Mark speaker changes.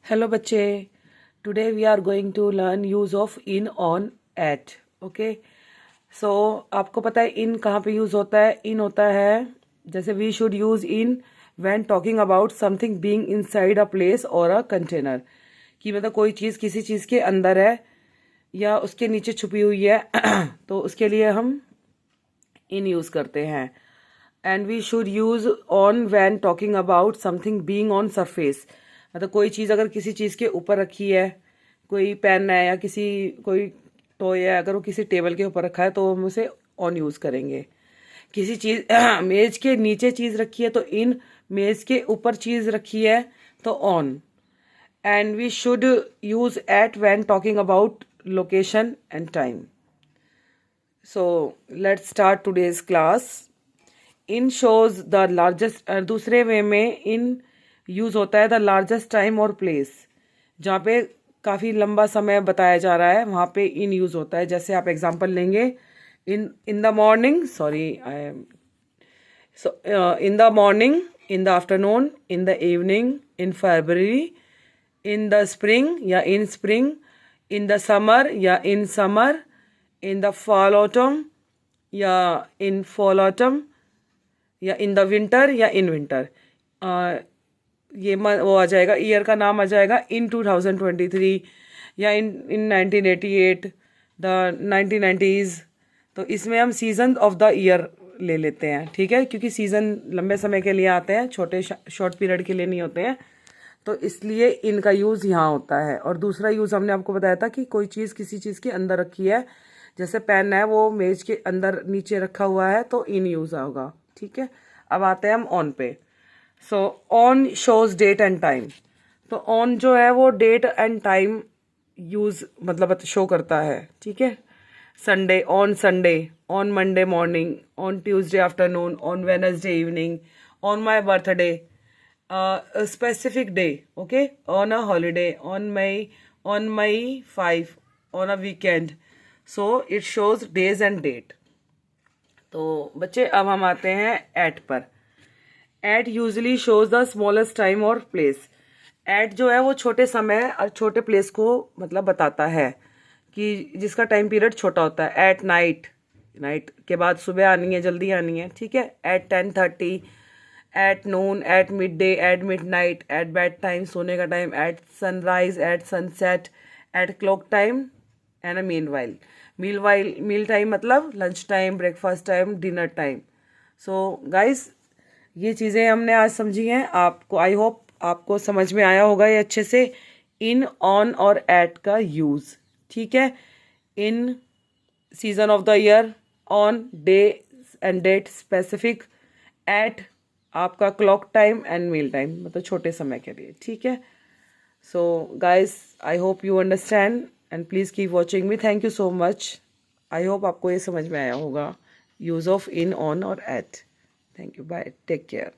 Speaker 1: Hello बच्चे, today we are going to learn use of in, on, at. Okay, so आपको पता है इन कहाँ पे यूज़ होता है. इन होता है जैसे we should use in when talking about something being inside a place और अ कंटेनर. कि मतलब कोई चीज़ किसी चीज़ के अंदर है या उसके नीचे छुपी हुई है तो उसके लिए हम इन यूज़ करते हैं. And we should use on when talking about something being on surface. मतलब कोई चीज़ अगर किसी चीज़ के ऊपर रखी है, कोई पेन है या कोई टॉय है, अगर वो किसी टेबल के ऊपर रखा है तो हम उसे ऑन यूज़ करेंगे. किसी चीज़ मेज के नीचे चीज़ रखी है तो इन, मेज के ऊपर चीज़ रखी है तो on. And we should use at when talking about location and time. So let's start today's class. In shows the largest. दूसरे वे में इन यूज होता है द लार्जेस्ट टाइम और प्लेस. जहाँ पे काफ़ी लंबा समय बताया जा रहा है वहाँ पे इन यूज होता है. जैसे आप एग्जांपल लेंगे, in the morning, sorry I am, in the morning, in the afternoon, in the evening, in February, in the spring या in spring, in the summer या in summer, in the fall autumn या in fall autumn, या in the winter या in winter. वो आ जाएगा, year का नाम आ जाएगा इन 2023 या इन 1988, द 1990s. तो इसमें हम सीजन ऑफ द ईयर ले लेते हैं, ठीक है, क्योंकि सीज़न लंबे समय के लिए आते हैं, छोटे शॉर्ट पीरियड के लिए नहीं होते हैं. तो इसलिए इनका यूज़ यहाँ होता है. और दूसरा यूज़ हमने आपको बताया था कि कोई चीज़ किसी चीज़ के अंदर रखी है, जैसे पेन है वो मेज के अंदर नीचे रखा हुआ है तो इन यूज़ होगा. ठीक है, अब आते हैं हम ऑन पे. So on shows date and time. तो ऑन जो है वो डेट एंड टाइम यूज़ मतलब शो करता है. ठीक है, Sunday, on Monday morning, on Tuesday afternoon, on Wednesday evening, on my birthday, specific day, okay, on a holiday, on May 5, on a weekend. So it shows days and date. तो बच्चे अब हम आते हैं एट पर. At usually shows the smallest time और place. At जो है वो छोटे समय और छोटे प्लेस को मतलब बताता है कि जिसका टाइम पीरियड छोटा होता है. एट नाइट, नाइट के बाद सुबह आनी है, जल्दी आनी है. ठीक है, at 10:30, at noon, at midday, at midnight, at bedtime, सोने का time, at sunrise, at sunset, at clock time and a meal time मतलब lunch time, breakfast time, dinner time. So guys, ये चीज़ें हमने आज समझी हैं. आपको, आई होप आपको समझ में आया होगा ये अच्छे से. इन, ऑन और एट का यूज़. ठीक है, in season of the year, on day and date specific, at आपका clock time and meal time मतलब छोटे समय के लिए. ठीक है, so guys I hope you understand and please keep watching me. Thank you so much. I hope आपको ये समझ में आया होगा यूज़ ऑफ इन, ऑन और at. Thank you, bye, take care.